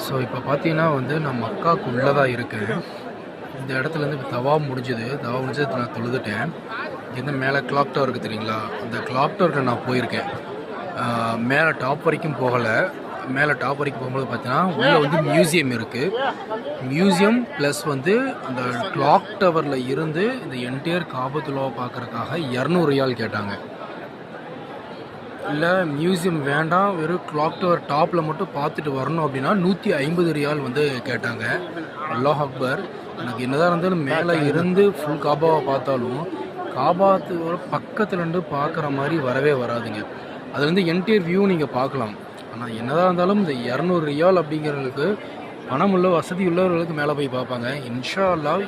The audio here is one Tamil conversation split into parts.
ஸோ இப்போ பார்த்தீங்கன்னா நான் மக்காவுக்கு உள்ளே தான் இருக்கேன். இந்த இடத்துலேருந்து இப்போ தவா முடிஞ்சது நான் தொழுதுட்டேன். இங்கேருந்து மேலே கிளாக் டவர் இருக்குது தெரியுங்களா, அந்த கிளாக் டவருக்கு நான் போயிருக்கேன். மேலே டாப் வரைக்கும் போகலை. மேலே டாப் வரைக்கும் போகும்போது பார்த்தீங்கன்னா உள்ளே மியூசியம் இருக்குது. மியூசியம் ப்ளஸ் அந்த கிளாக் டவரில் இருந்து இந்த என்டையர் காபத்துல்லாவை பார்க்குறதுக்காக 200 ரியால் கேட்டாங்க. இல்லை மியூசியம் வேண்டாம், வெறும் கிளாக் டவர் டாப்பில் மட்டும் பார்த்துட்டு வரணும் அப்படின்னா 150 ரியால் கேட்டாங்க. அல்லாஹ் அக்பர். எனக்கு என்னதான் இருந்தாலும் மேலே இருந்து ஃபுல் காபாவை பார்த்தாலும் காபாத்தோட பக்கத்தில் இருந்து பார்க்குற மாதிரி வரவே வராதுங்க. அது என்டையர் வியூ நீங்கள் பார்க்கலாம். ஆனால் என்னதான் இருந்தாலும் இந்த 200 ரியால் அப்படிங்கிறவங்களுக்கு பணம் உள்ள வசதி உள்ளவர்களுக்கு மேலே போய் பார்ப்பாங்க. இன்ஷா அல்லாஹ்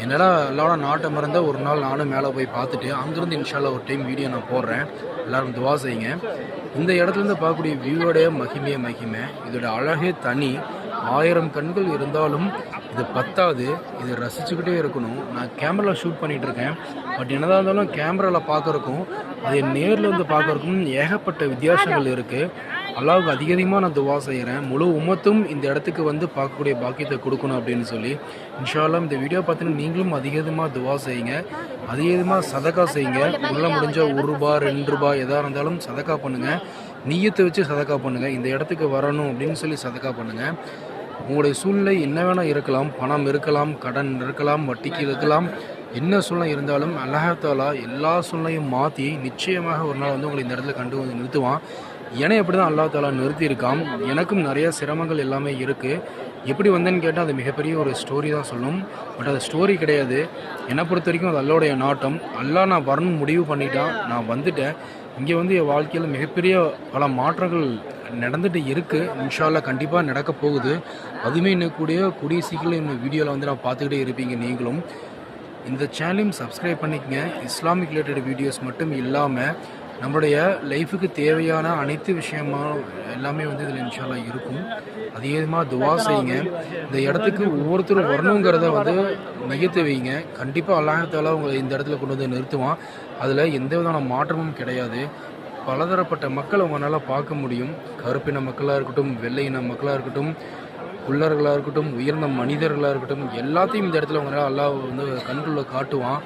என்னடா அல்லாஹ்வோட நாட்டம் இருந்தால் ஒரு நாள் நானும் மேலே போய் பார்த்துட்டு அங்கேருந்து இன்ஷா அல்லாஹ் ஒரு டைம் வீடியோ நான் போடுறேன். எல்லோரும் துவா செய்யுங்க. இந்த இடத்துலேருந்து பார்க்கக்கூடிய வியூவோடைய மகிமை, இதோட அழகே தனி. 1000 கண்கள் இருந்தாலும் இது பத்தாது. இதை ரசிச்சுக்கிட்டே இருக்கணும். நான் கேமராவில் ஷூட் பண்ணிகிட்ருக்கேன். பட் என்னதான் இருந்தாலும் கேமராவில் பார்க்குறக்கும் அதை நேரில் பார்க்குறக்கும் ஏகப்பட்ட வித்தியாசங்கள் இருக்குது. அல்லாஹ்வுக்கு அதிகமாக நான் துவா செய்கிறேன். முழு உம்மத்தும் இந்த இடத்துக்கு பார்க்கக்கூடிய பாக்கியத்தை கொடுக்கணும் அப்படின்னு சொல்லி. இன்ஷா அல்லாஹ் இந்த வீடியோ பார்த்தீங்கன்னா நீங்களும் அதிகமாக துவா செய்யுங்க. அதிகமாக சதக்கா செய்யுங்க. உள்ள முடிஞ்ச 1 ரூபா 2 ரூபா எதாக இருந்தாலும் சதக்கா பண்ணுங்கள். நீயத்தை வச்சு சதக்கா பண்ணுங்கள். இந்த இடத்துக்கு வரணும் அப்படின்னு சொல்லி சதக்கா பண்ணுங்கள். உங்களுடைய சூழ்நிலை என்ன வேணால் இருக்கலாம். பணம் இருக்கலாம், கடன் இருக்கலாம், வட்டிக்கு இருக்கலாம். என்ன சூழ்நிலை இருந்தாலும் அல்லாஹ் தஆலா எல்லா சூழ்நிலையும் மாற்றி நிச்சயமாக ஒரு நாள் உங்களை இந்த இடத்துல கண்டு நிறுத்துவான். ஏன்னா அப்படி தான் அல்லாஹ் தஆலா நிறுத்தியிருக்கான். எனக்கும் நிறைய சிரமங்கள் எல்லாமே இருக்குது. எப்படி வந்தேன்னு கேட்டால் அது மிகப்பெரிய ஒரு ஸ்டோரி தான் சொல்லணும். பட் அது ஸ்டோரி கிடையாது. என்னை பொறுத்த வரைக்கும் அது அல்லாஹ்வுடைய நாட்டம். அல்லாஹ் நான் வரணும்னு முடிவு பண்ணிட்டான். நான் வந்துட்டேன். இங்கே என் வாழ்க்கையில் மிகப்பெரிய பல மாற்றங்கள் நடந்துட்டு இருக்குது. இன்ஷா அல்லாஹ் கண்டிப்பாக நடக்க போகுது. அதுவுமே கூடிய சீக்கிரம் இந்த வீடியோவில் நான் பார்த்துக்கிட்டே இருப்பீங்க. நீங்களும் இந்த சேனலையும் சப்ஸ்கிரைப் பண்ணிக்கங்க. இஸ்லாமிக் ரிலேட்டட் வீடியோஸ் மட்டும் இல்லாமல் நம்மளுடைய லைஃபுக்கு தேவையான அனைத்து விஷயமா எல்லாமே இதில் இன்ஷா அல்லாஹ் இருக்கும். அதிகமாக துவா செய்யுங்க. இந்த இடத்துக்கு ஒவ்வொருத்தரும் வரணுங்கிறத நிகழ்த்து வைங்க. கண்டிப்பாக அல்லாஹ் தஆலா உங்களை இந்த இடத்துல கொண்டு நிறுத்துவான். அதில் எந்த விதமான மாற்றமும் கிடையாது. பலதரப்பட்ட மக்கள் உங்களால் பார்க்க முடியும். கருப்பின மக்களாக இருக்கட்டும், வெள்ளை இன மக்களாக இருக்கட்டும், குள்ளர்களாக இருக்கட்டும், உயர்ந்த மனிதர்களாக இருக்கட்டும், எல்லாத்தையும் இந்த இடத்துல உங்களால் அல்லாஹ் கண்களில் காட்டுவான்.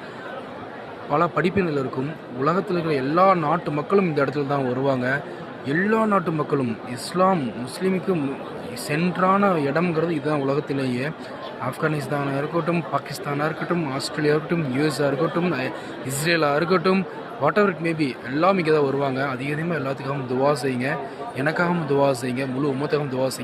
பல படிப்பினில் இருக்கும். உலகத்தில் இருக்கிற எல்லா நாட்டு மக்களும் இந்த இடத்துல தான் வருவாங்க. எல்லா நாட்டு மக்களும் இஸ்லாம் முஸ்லீமுக்கு சென்றான இடம்ங்கிறது இதுதான் உலகத்திலேயே. ஆப்கானிஸ்தானாக இருக்கட்டும், பாகிஸ்தானாக இருக்கட்டும், ஆஸ்திரேலியா இருக்கட்டும், யூஎஸ்ஆ இருக்கட்டும், இஸ்ரேலாக இருக்கட்டும், வாட் எவர் இட் மேபி எல்லாம் இங்கே தான் வருவாங்க. அதிகமாக எல்லாத்துக்காகவும் துவா செய்யுங்க. எனக்காகவும் துவா செய்யுங்க. முழு உம்மத்துக்காகவும் துவா செய்யுங்க.